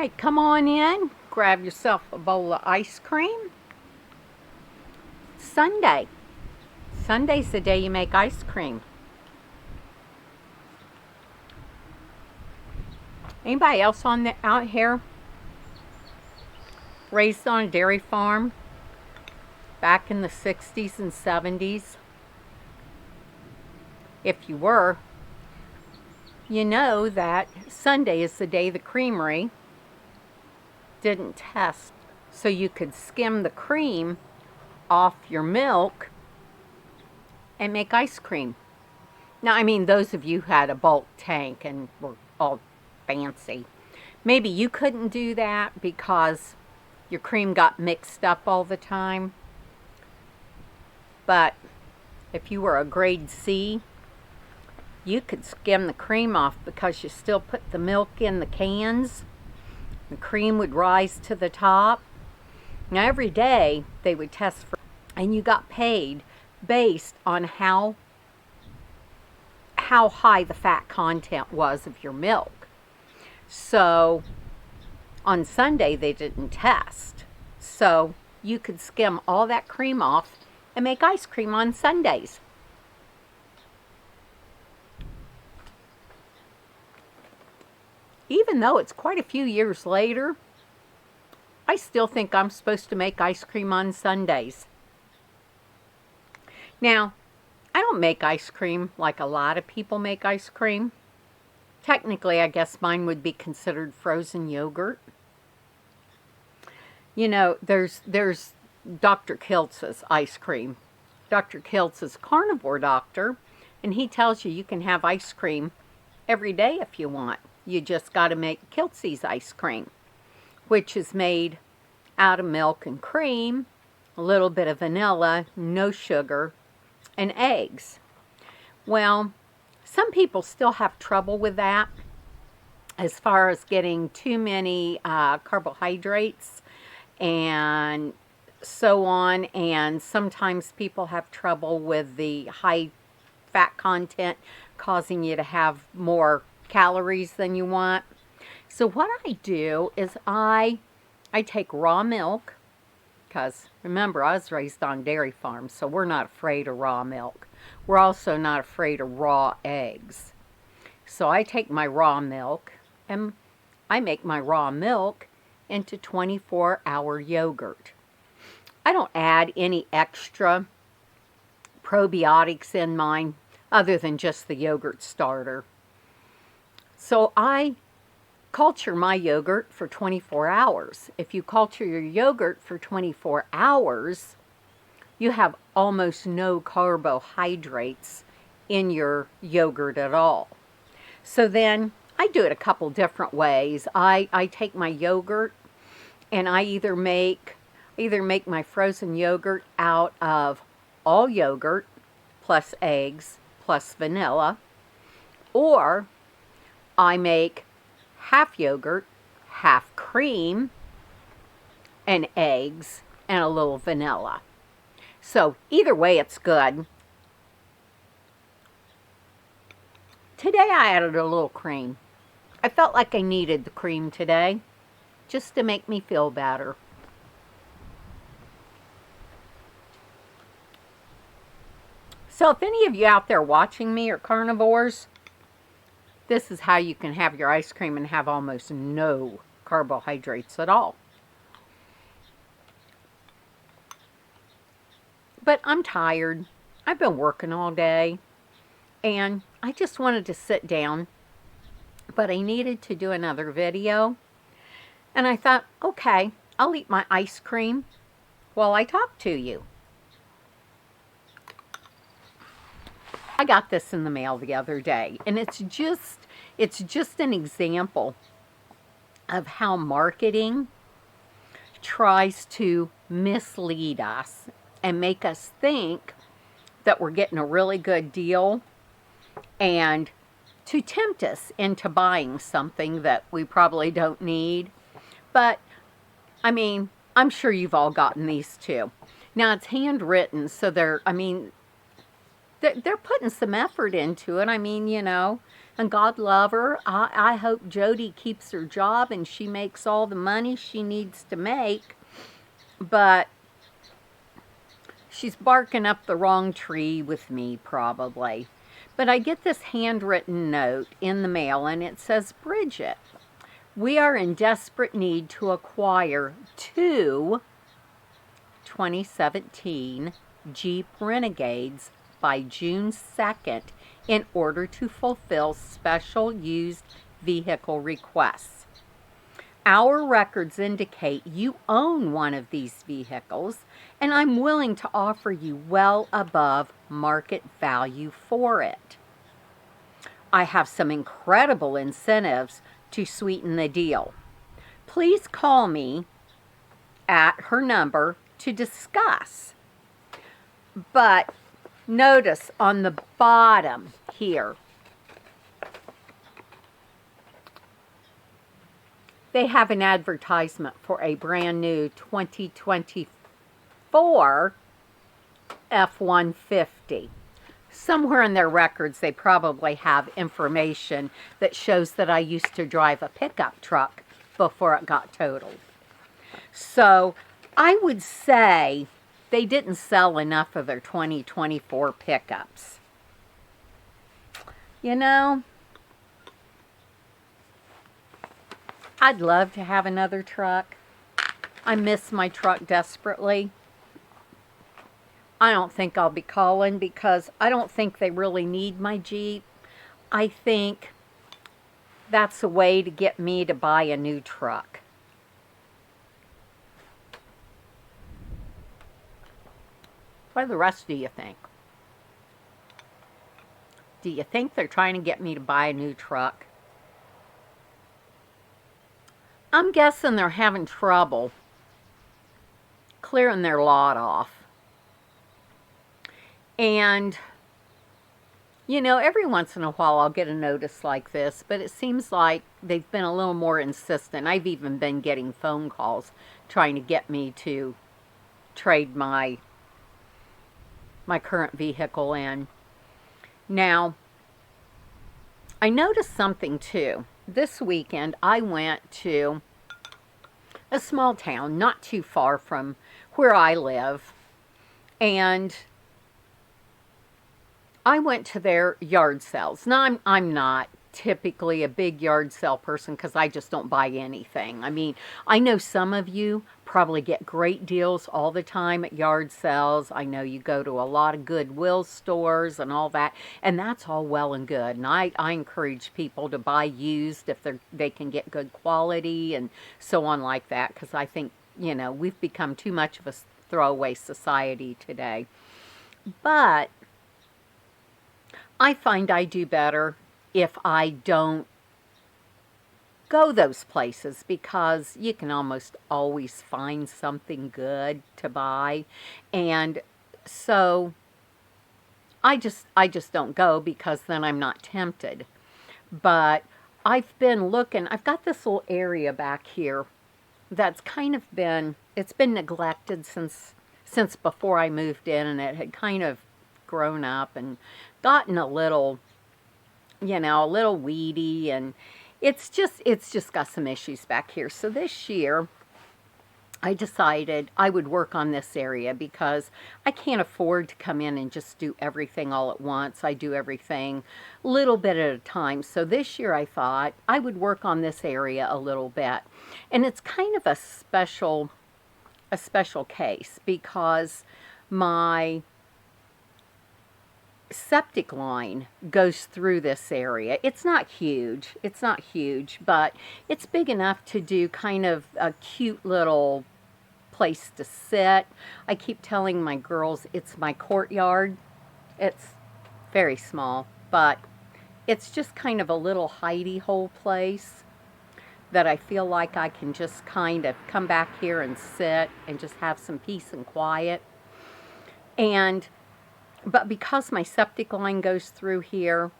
Hey, come on in, grab yourself a bowl of ice cream. Sunday. Sunday's the day you make ice cream. Anybody else out here raised on a dairy farm back in the 60s and 70s? If you were, you know that Sunday is the day the creamery didn't test, so you could skim the cream off your milk and make ice cream. Now, I mean, those of you who had a bulk tank and were all fancy, maybe you couldn't do that because your cream got mixed up all the time. But if you were a grade C, you could skim the cream off because you still put the milk in the cans. The cream would rise to the top. Now, every day they would test for, and you got paid based on how high the fat content was of your milk. So on Sunday they didn't test. So you could skim all that cream off and make ice cream on Sundays. Even though it's quite a few years later, I still think I'm supposed to make ice cream on Sundays. Now, I don't make ice cream like a lot of people make ice cream. Technically, I guess mine would be considered frozen yogurt. You know, there's Dr. Kiltz's ice cream. Dr. Kiltz is a carnivore doctor, and he tells you can have ice cream every day if you want. You just got to make Kiltz's ice cream, which is made out of milk and cream, a little bit of vanilla, no sugar, and eggs. Well, some people still have trouble with that as far as getting too many carbohydrates and so on. And sometimes people have trouble with the high fat content causing you to have more calories than you want. So what I do is I take raw milk, because remember, I was raised on dairy farms, so we're not afraid of raw milk. We're also not afraid of raw eggs. So I take my raw milk and I make my raw milk into 24-hour yogurt. I don't add any extra probiotics in mine other than just the yogurt starter. So I culture my yogurt for 24 hours. If you culture your yogurt for 24 hours, you have almost no carbohydrates in your yogurt at all. So then I do it a couple different ways. I take my yogurt and I either make my frozen yogurt out of all yogurt plus eggs plus vanilla, or I make half yogurt, half cream, and eggs, and a little vanilla. So either way, it's good. Today I added a little cream. I felt like I needed the cream today, just to make me feel better. So if any of you out there watching me are carnivores, this is how you can have your ice cream and have almost no carbohydrates at all. But I'm tired. I've been working all day, and I just wanted to sit down, but I needed to do another video. And I thought, okay, I'll eat my ice cream while I talk to you. I got this in the mail the other day, and it's just an example of how marketing tries to mislead us and make us think that we're getting a really good deal and to tempt us into buying something that we probably don't need. But, I mean, I'm sure you've all gotten these too. Now, it's handwritten, so they're putting some effort into it. I mean, and God love her. I hope Jody keeps her job and she makes all the money she needs to make. But she's barking up the wrong tree with me, probably. But I get this handwritten note in the mail, and it says, Bridget, we are in desperate need to acquire 2 2017 Jeep Renegades by June 2nd in order to fulfill special used vehicle requests. Our records indicate you own one of these vehicles, and I'm willing to offer you well above market value for it. I have some incredible incentives to sweeten the deal. Please call me at her number to discuss. But notice on the bottom here, they have an advertisement for a brand new 2024 F-150. Somewhere in their records, they probably have information that shows that I used to drive a pickup truck before it got totaled. So I would say they didn't sell enough of their 2024 pickups. I'd love to have another truck. I miss my truck desperately. I don't think I'll be calling because I don't think they really need my Jeep. I think that's a way to get me to buy a new truck. What do the rest do you think? Do you think they're trying to get me to buy a new truck? I'm guessing they're having trouble clearing their lot off. And, every once in a while I'll get a notice like this, but it seems like they've been a little more insistent. I've even been getting phone calls trying to get me to trade my current vehicle in. Now, I noticed something too. This weekend I went to a small town not too far from where I live, and I went to their yard sales. Now, I'm not typically a big yard sale person because I just don't buy anything. I mean, I know some of you probably get great deals all the time at yard sales. I know you go to a lot of Goodwill stores and all that, and that's all well and good. And I encourage people to buy used if they can get good quality and so on like that, because I think, we've become too much of a throwaway society today. But I find I do better if I don't go those places, because you can almost always find something good to buy. And so I just don't go, because then I'm not tempted. But I've been looking, I've got this little area back here that's kind of it's been neglected since before I moved in, and it had kind of grown up and gotten a little weedy, and it's just got some issues back here. So this year I decided I would work on this area, because I can't afford to come in and just do everything all at once. I do everything a little bit at a time. So this year I thought I would work on this area a little bit. And it's kind of a special case, because my septic line goes through this area. It's not huge, but it's big enough to do kind of a cute little place to sit. I keep telling my girls it's my courtyard. It's very small, but it's just kind of a little hidey hole place that I feel like I can just kind of come back here and sit and just have some peace and quiet. But because my septic line goes through here,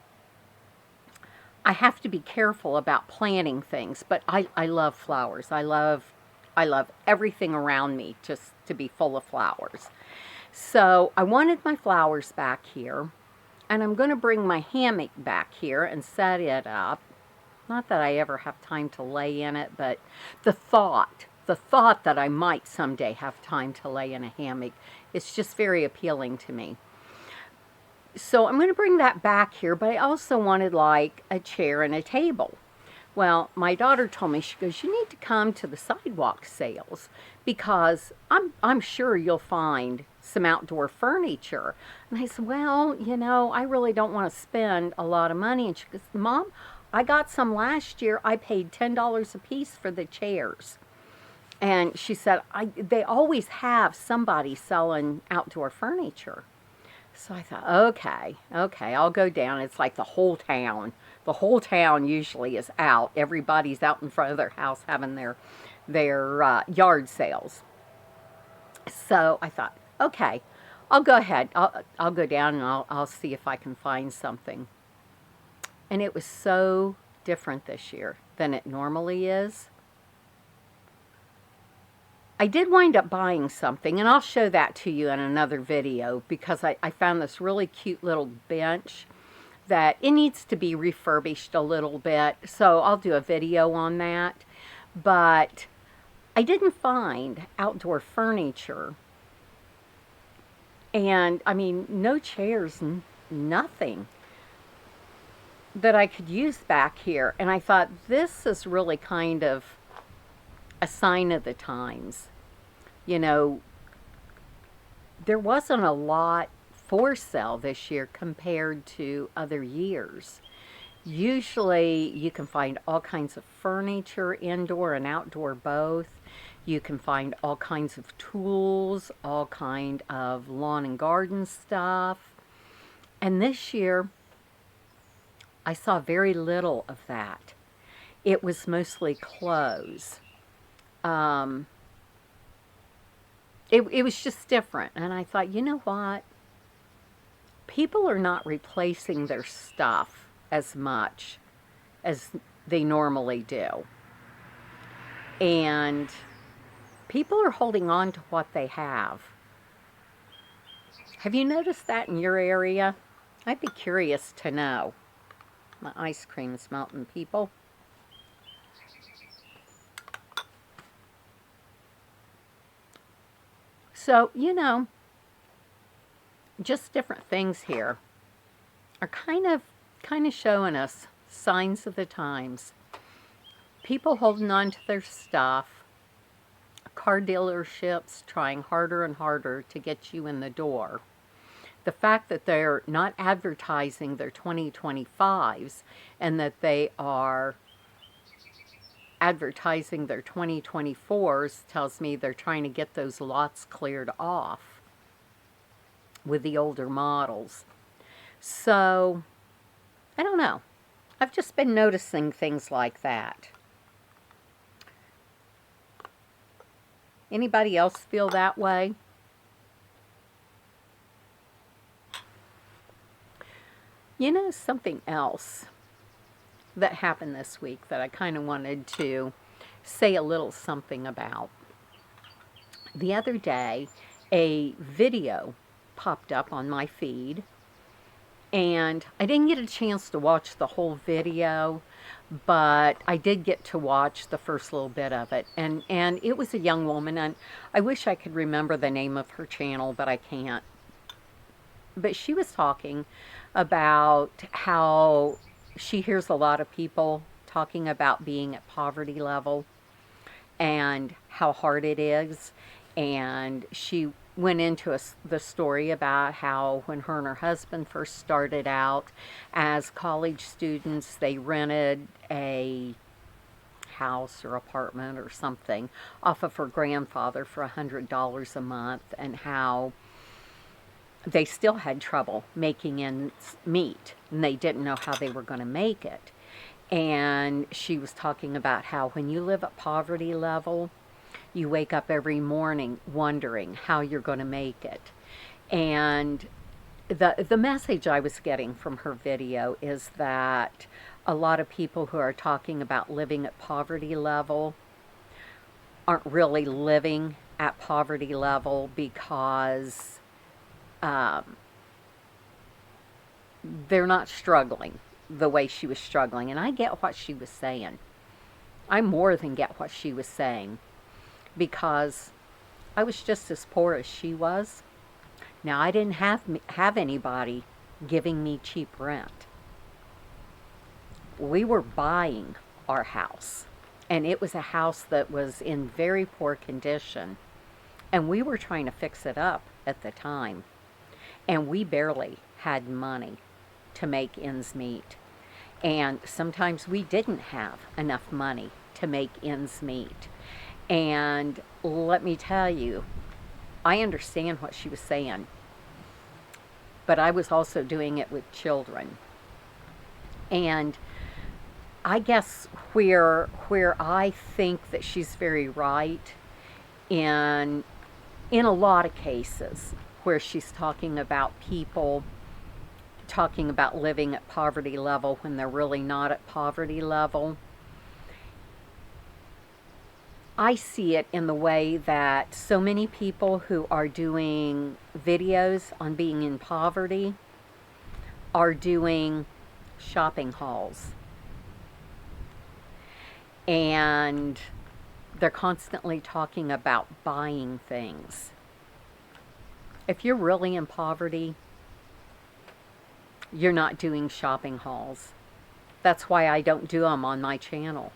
I have to be careful about planting things. But I love flowers. I love everything around me just to be full of flowers. So I wanted my flowers back here. And I'm going to bring my hammock back here and set it up. Not that I ever have time to lay in it, but the thought that I might someday have time to lay in a hammock, it's just very appealing to me. So I'm going to bring that back here, but I also wanted like a chair and a table. Well, my daughter told me, she goes, you need to come to the sidewalk sales because I'm sure you'll find some outdoor furniture. And I said, well, you know, I really don't want to spend a lot of money. And she goes, Mom, I got some last year. I paid $10 a piece for the chairs. And she said, they always have somebody selling outdoor furniture. So I thought, okay, I'll go down. It's like the whole town. The whole town usually is out. Everybody's out in front of their house having their yard sales. So I thought, okay, I'll go ahead. I'll go down and I'll see if I can find something. And it was so different this year than it normally is. I did wind up buying something, and I'll show that to you in another video because I found this really cute little bench that it needs to be refurbished a little bit, so I'll do a video on that. But I didn't find outdoor furniture, and I mean, no chairs, nothing that I could use back here. And I thought, this is really kind of a sign of the times. You know, there wasn't a lot for sale this year compared to other years. Usually you can find all kinds of furniture, indoor and outdoor both. You can find all kinds of tools, all kind of lawn and garden stuff. And this year, I saw very little of that. It was mostly clothes. It was just different. And I thought, you know what? People are not replacing their stuff as much as they normally do. And people are holding on to what they have. Have you noticed that in your area? I'd be curious to know. My ice cream is melting, people. So, you know, just different things here are kind of showing us signs of the times. People holding on to their stuff, car dealerships trying harder and harder to get you in the door. The fact that they're not advertising their 2025s and that they are advertising their 2024s tells me they're trying to get those lots cleared off with the older models. So, I don't know. I've just been noticing things like that. Anybody else feel that way? You know, something else that happened this week that I kind of wanted to say a little something about. The other day, a video popped up on my feed, and I didn't get a chance to watch the whole video, but I did get to watch the first little bit of it. And it was a young woman, and I wish I could remember the name of her channel, but I can't. But she was talking about how she hears a lot of people talking about being at poverty level and how hard it is. And she went into the story about how when her and her husband first started out as college students, they rented a house or apartment or something off of her grandfather for $100 a month, and how they still had trouble making ends meet, and they didn't know how they were going to make it. And she was talking about how when you live at poverty level, you wake up every morning wondering how you're going to make it. And the message I was getting from her video is that a lot of people who are talking about living at poverty level aren't really living at poverty level because they're not struggling the way she was struggling. And I get what she was saying. I more than get what she was saying, because I was just as poor as she was. Now, I didn't have anybody giving me cheap rent. We were buying our house, and it was a house that was in very poor condition, and we were trying to fix it up at the time, and we barely had money to make ends meet. And sometimes we didn't have enough money to make ends meet. And let me tell you, I understand what she was saying, but I was also doing it with children. And I guess where I think that she's very right in a lot of cases where she's talking about people talking about living at poverty level when they're really not at poverty level. I see it in the way that so many people who are doing videos on being in poverty are doing shopping hauls. And they're constantly talking about buying things. If you're really in poverty, you're not doing shopping hauls. That's why I don't do them on my channel.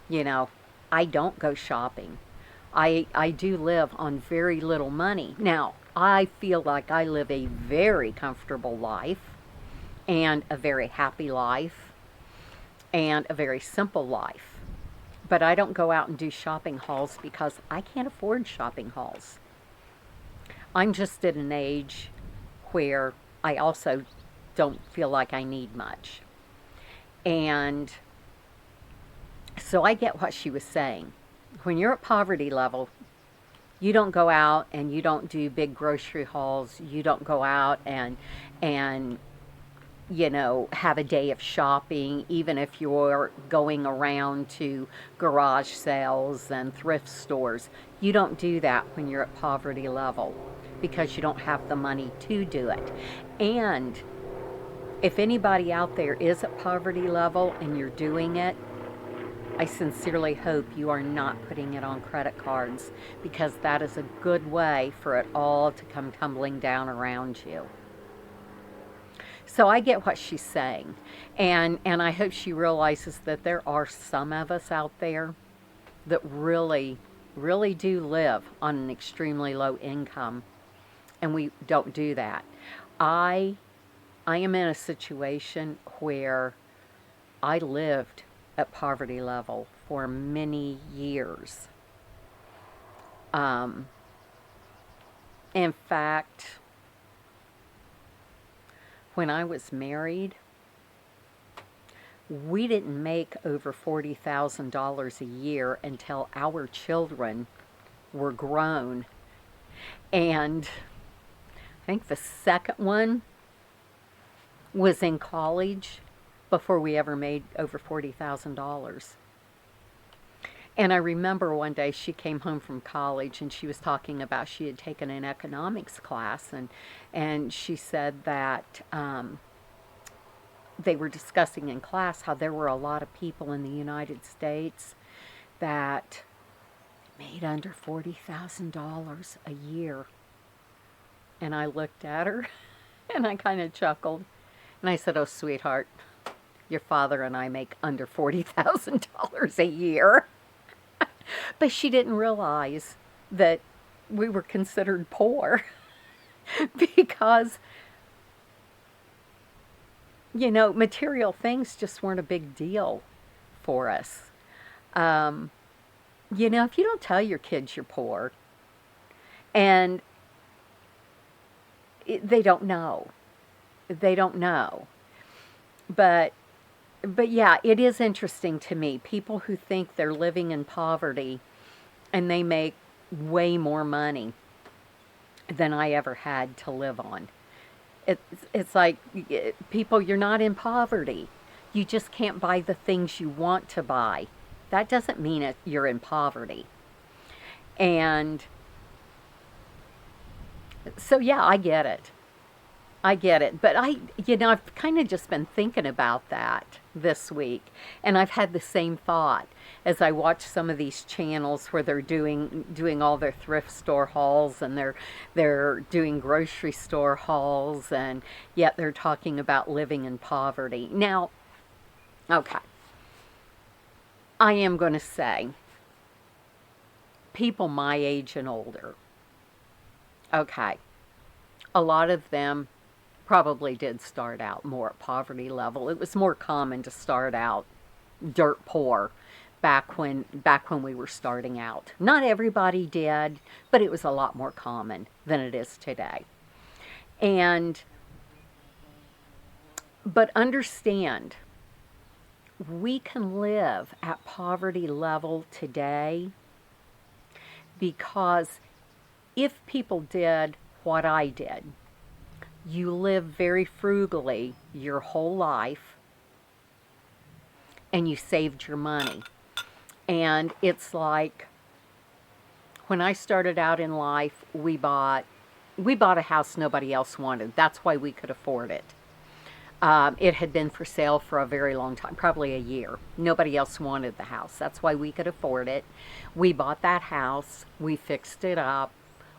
You know, I don't go shopping. I do live on very little money. Now, I feel like I live a very comfortable life, and a very happy life, and a very simple life. But I don't go out and do shopping hauls because I can't afford shopping hauls. I'm just at an age where I also don't feel like I need much. And so I get what she was saying. When you're at poverty level, you don't go out and you don't do big grocery hauls. You don't go out and you know, have a day of shopping, even if you're going around to garage sales and thrift stores. You don't do that when you're at poverty level because you don't have the money to do it. And if anybody out there is at poverty level and you're doing it, I sincerely hope you are not putting it on credit cards, because that is a good way for it all to come tumbling down around you. So I get what she's saying, and I hope she realizes that there are some of us out there that really, really do live on an extremely low income, and we don't do that. I am in a situation where I lived at poverty level for many years. In fact, when I was married, we didn't make over $40,000 a year until our children were grown. And I think the second one was in college before we ever made over $40,000. And I remember one day she came home from college and she was talking about she had taken an economics class, and she said that they were discussing in class how there were a lot of people in the United States that made under $40,000 a year. And I looked at her and I kind of chuckled. And I said, "Oh, sweetheart, your father and I make under $40,000 a year." But she didn't realize that we were considered poor because, you know, material things just weren't a big deal for us. You know, if you don't tell your kids you're poor, and they don't know. They don't know. But yeah, it is interesting to me. People who think they're living in poverty and they make way more money than I ever had to live on. It's like, people, you're not in poverty. You just can't buy the things you want to buy. That doesn't mean you're in poverty. And so, yeah, I get it. I get it. But I've kind of just been thinking about that this week. And I've had the same thought as I watch some of these channels where they're doing all their thrift store hauls, and they're doing grocery store hauls, and yet they're talking about living in poverty. Now, okay, I am going to say people my age and older, okay, a lot of them probably did start out more at poverty level. It was more common to start out dirt poor back when we were starting out. Not everybody did, but it was a lot more common than it is today. And but understand, we can live at poverty level today because if people did what I did, you live very frugally your whole life and you saved your money. And it's like when I started out in life, we bought a house nobody else wanted. That's why we could afford it. It had been for sale for a very long time, probably a year. Nobody else wanted the house. That's why we could afford it. We bought that house. We fixed it up.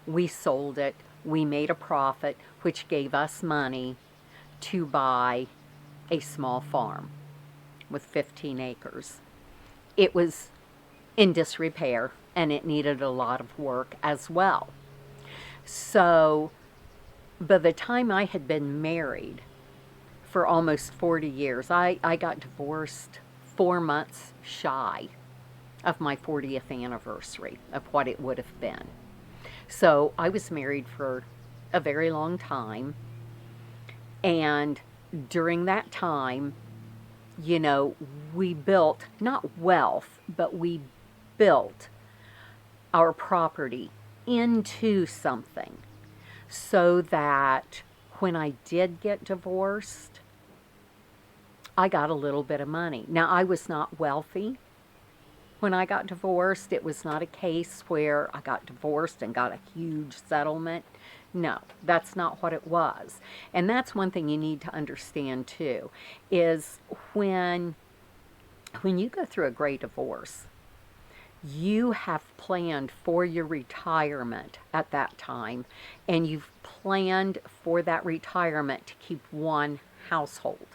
We sold it. We made a profit, which gave us money to buy a small farm with 15 acres. It was in disrepair and it needed a lot of work as well. So by the time I had been married for almost 40 years, I got divorced 4 months shy of my 40th anniversary of what it would have been. So I was married for a very long time. And during that time, we built, not wealth, but we built our property into something so that when I did get divorced, I got a little bit of money. Now, I was not wealthy when I got divorced. It was not a case where I got divorced and got a huge settlement. No, that's not what it was. And that's one thing you need to understand too, is when you go through a great divorce, you have planned for your retirement at that time, and you've planned for that retirement to keep one household.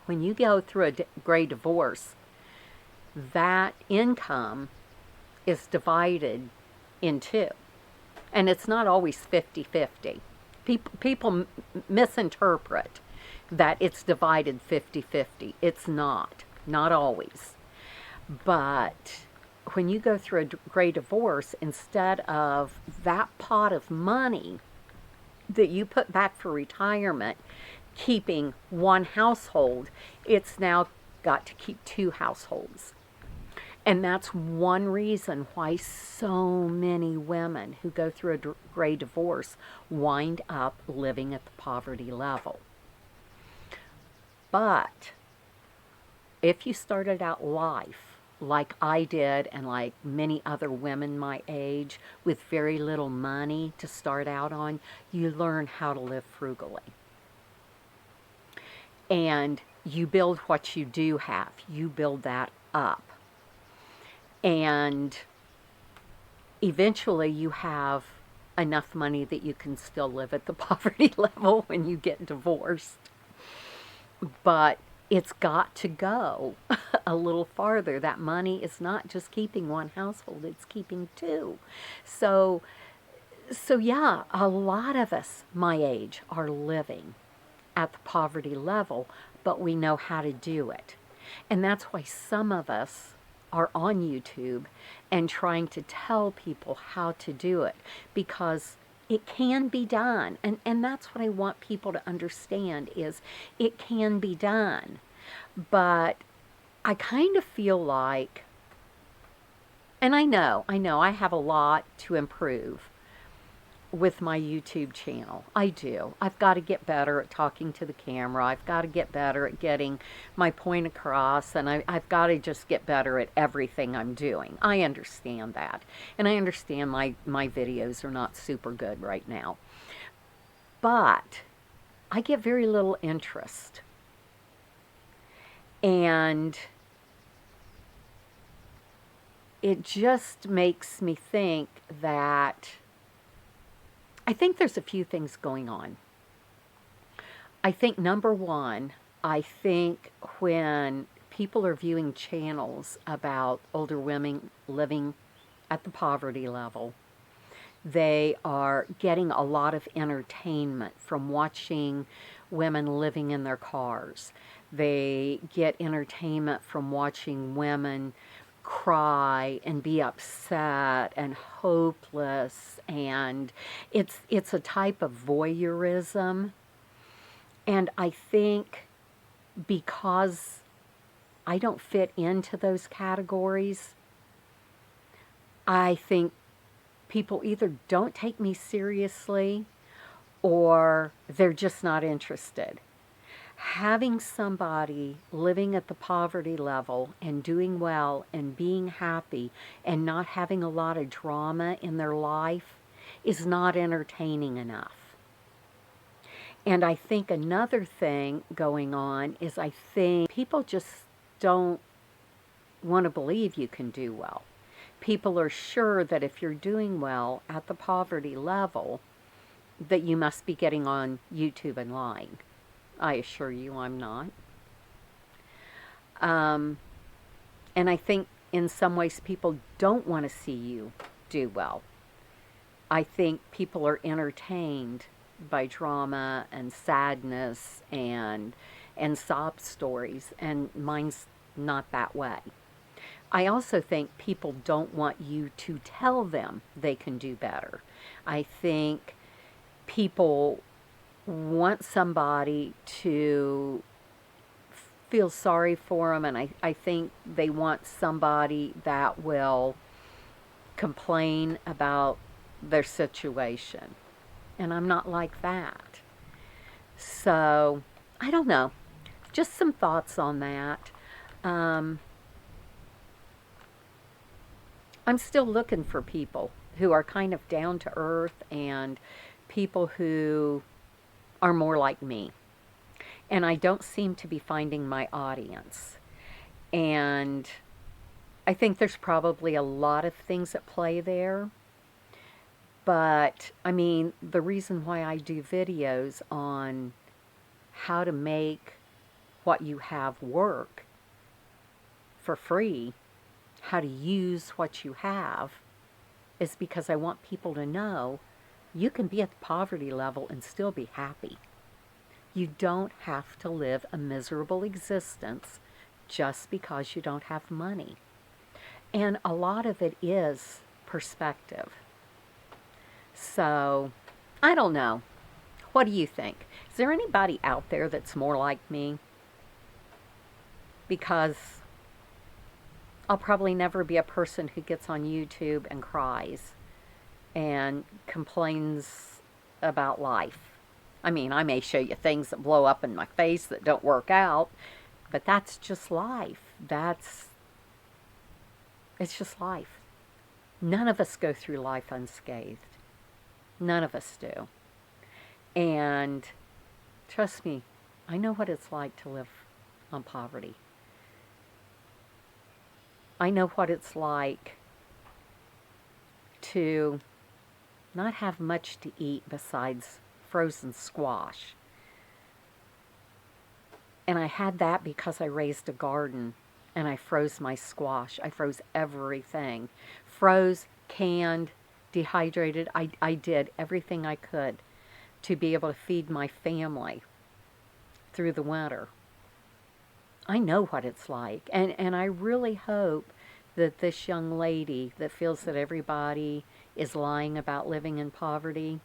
When you go through a great divorce, that income is divided in two. And it's not always 50-50. People misinterpret that it's divided 50-50. It's not always. But when you go through a great divorce, instead of that pot of money that you put back for retirement keeping one household, it's now got to keep two households. And that's one reason why so many women who go through a great divorce wind up living at the poverty level. But if you started out life like I did, and like many other women my age, with very little money to start out on, you learn how to live frugally. And you build what you do have. You build that up. And eventually you have enough money that you can still live at the poverty level when you get divorced. But it's got to go a little farther. That money is not just keeping one household, it's keeping two. So yeah, a lot of us my age are living at the poverty level, but we know how to do it. And that's why some of us are on YouTube and trying to tell people how to do it, because it can be done. And that's what I want people to understand, is it can be done. But I kind of feel like, and I know I have a lot to improve with my YouTube channel. I do. I've got to get better at talking to the camera. I've got to get better at getting my point across, and I've got to just get better at everything I'm doing. I understand that. And I understand my videos are not super good right now. but I get very little interest. And it just makes me think that I think there's a few things going on. I think number one, I think when people are viewing channels about older women living at the poverty level, they are getting a lot of entertainment from watching women living in their cars. They get entertainment from watching women cry and be upset and hopeless, and it's a type of voyeurism. And I think because I don't fit into those categories, I think people either don't take me seriously or they're just not interested. Having somebody living at the poverty level and doing well and being happy and not having a lot of drama in their life is not entertaining enough. And I think another thing going on is I think people just don't want to believe you can do well. People are sure that if you're doing well at the poverty level, that you must be getting on YouTube and lying. I assure you I'm not. Um, and I think in some ways people don't want to see you do well. I think people are entertained by drama and sadness and sob stories, and mine's not that way. I also think people don't want you to tell them they can do better. I think people want somebody to feel sorry for them, and I think they want somebody that will complain about their situation. And I'm not like that. So, I don't know. Just some thoughts on that. Um, I'm still looking for people who are kind of down to earth and people who are more like me. And I don't seem to be finding my audience. And I think there's probably a lot of things at play there. But I mean, the reason why I do videos on how to make what you have work for free, how to use what you have, is because I want people to know you can be at the poverty level and still be happy. You don't have to live a miserable existence just because you don't have money. And a lot of it is perspective. So, I don't know. What do you think? Is there anybody out there that's more like me? Because I'll probably never be a person who gets on YouTube and cries and complains about life. I mean, I may show you things that blow up in my face that don't work out, but that's just life. It's just life. None of us go through life unscathed. None of us do. And trust me, I know what it's like to live on poverty. I know what it's like to not have much to eat besides frozen squash. And I had that because I raised a garden and I froze my squash. I froze everything. Froze, canned, dehydrated. I did everything I could to be able to feed my family through the winter. I know what it's like. And I really hope that this young lady that feels that everybody is lying about living in poverty,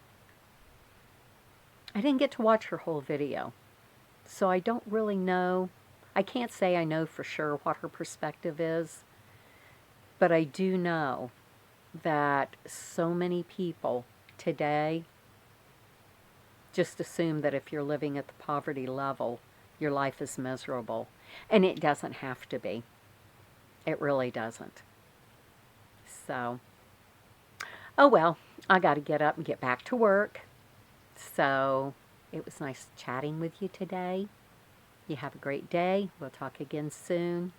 I didn't get to watch her whole video. So I don't really know. I can't say I know for sure what her perspective is. But I do know that so many people today just assume that if you're living at the poverty level, your life is miserable. And it doesn't have to be. It really doesn't. So, oh well, I got to get up and get back to work. So it was nice chatting with you today. You have a great day. We'll talk again soon.